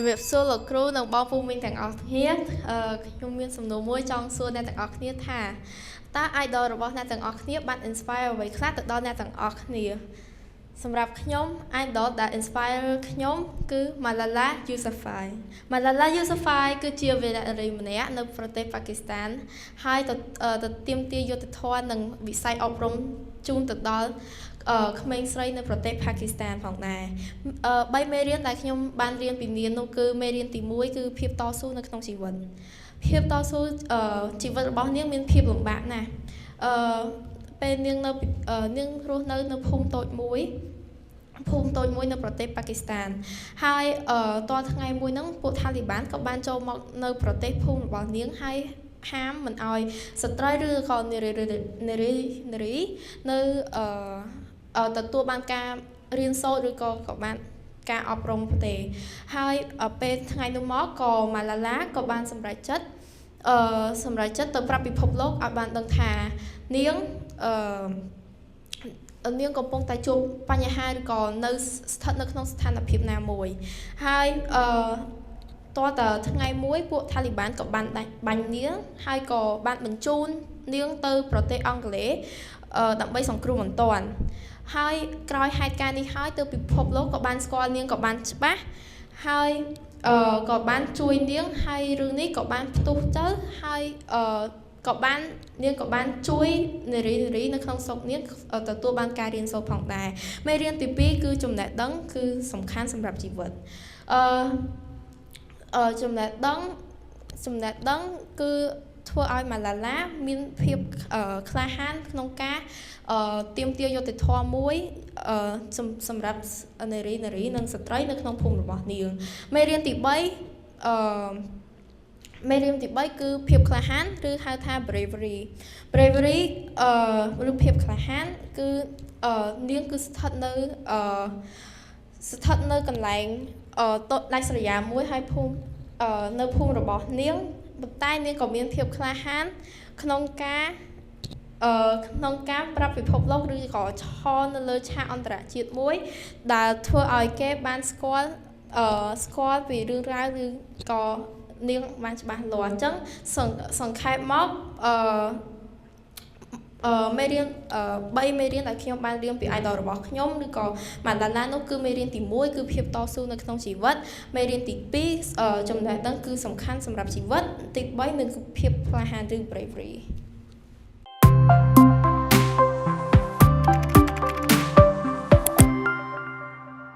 ជំរាបសួរលោកគ្រូនិងបងប្អូនមីងទាំងអស់គ្នាខ្ញុំមានសំណួរមួយចង់សួរអ្នកទាំងអស់គ្នាថាតើ idol របស់អ្នកទាំងអស់គ្នាបាន inspire អ្វីខ្លះទៅដល់អ្នកទាំងអស់គ្នាសម្រាប់ខ្ញុំ idol ដែល inspire ខ្ញុំគឺ Malala Yousafzai Malala Yousafzai គឺជាវីរនារីម្នាក់នៅប្រទេសប៉ាគីស្ថានហើយទៅទាមទារយុត្តិធម៌និងវិស័យអប់រំជូនទៅដល់ក្មេងស្រីនៅប្រទេសប៉ាគីស្ថានផងដែរ3មេរៀនដែលខ្ញុំបានរៀនពីនាងនោះគឺមេរៀនទី1គឺភាពតស៊ូនៅក្នុងជីវិតភាពតស៊ូជីវិតរបស់នាងមានភាពលំបាកណាស់ពេលនាងរស់នៅភូមិតូចមួយនៅប្រទេសប៉ាគីស្ថានហើយតរថ្ងៃមួយហ្នឹងពួកថាលីបានក៏បានចូលមកនៅប្រទេសភូមិរបស់នាងហើយហាមមិនអោយស្ត្រីឬក៏នារីនៅទទួលបានការរៀនសូត្រឬក៏បានការអប់រំទេហើយពេលថ្ងៃនោះមកក៏ម៉ាឡាឡាក៏បានសម្រេចចិត្តទៅប្រាប់ពិភពលោកឲ្យបានដឹងថានាងកំពុងតែជួបបញ្ហាឬក៏នៅស្ថិតនៅក្នុងស្ថានភាពណាមួយហើយតើថ្ងៃមួយពួកថាលីបានក៏បានបាញ់នាងហើយក៏បានបញ្ជូននាងទៅប្រទេសអង់គ្លេសដើម្បីសង្គ្រោះបន្ទាន់ហើយក្រោយហេតុការណ៍នេះហើយទៅពិភពលោកក៏បានស្គាល់នាងក៏បានច្បាស់ហើយក៏បានជួយនាងហើយរឿងនេះក៏បានផ្ទុះទៅហើយនាងក៏បានជួយនារីនៅក្នុងស្រុកនាងទទួលបានការរៀនសូត្រផងដែរមេរៀនទី2គឺចំណេះដឹងគឺសំខាន់សម្រាប់ជីវិតចំណេះដឹងគឺធ្វើឲ្យម៉ាឡាឡាមានភាពក្លាហានក្នុងការទាមទារយុត្តិធម៌មួយសម្រាប់នារីនិងស្ត្រីនៅក្នុងភូមិរបស់នាងមេរៀនទី3គឺភាពក្លាហានឬហៅថា bravery ឬភាពក្លាហានគឺនាងគឺស្ថិតនៅកន្លែងដាច់ស្រយាលមួយហើយនៅភូមិរបស់នាងប៉ុន្តែនាងក៏មានភាពក្លាហានក្នុងការប្រាប់ពិភពលោកឬក៏ឈរនៅលើឆាកអន្តរជាតិមួយដែលធ្វើឲ្យគេបានស្គាល់ពីរឿងរ៉ាវឬក៏នាងបានច្បាស់លាស់អញ្ចឹងសង្ខេបមកមេរៀន3មេរៀនដែលខ្ញុំបានរៀនពី idol របស់ខ្ញុំឬក៏ម៉ាឡាឡានោះគឺមេរៀនទី1គឺភាពតស៊ូនៅក្នុងជីវិតមេរៀនទី2ចំណេះដឹងគឺសំខាន់សម្រាប់ជីវិតទី3គឺភាពក្លាហានឬ bravery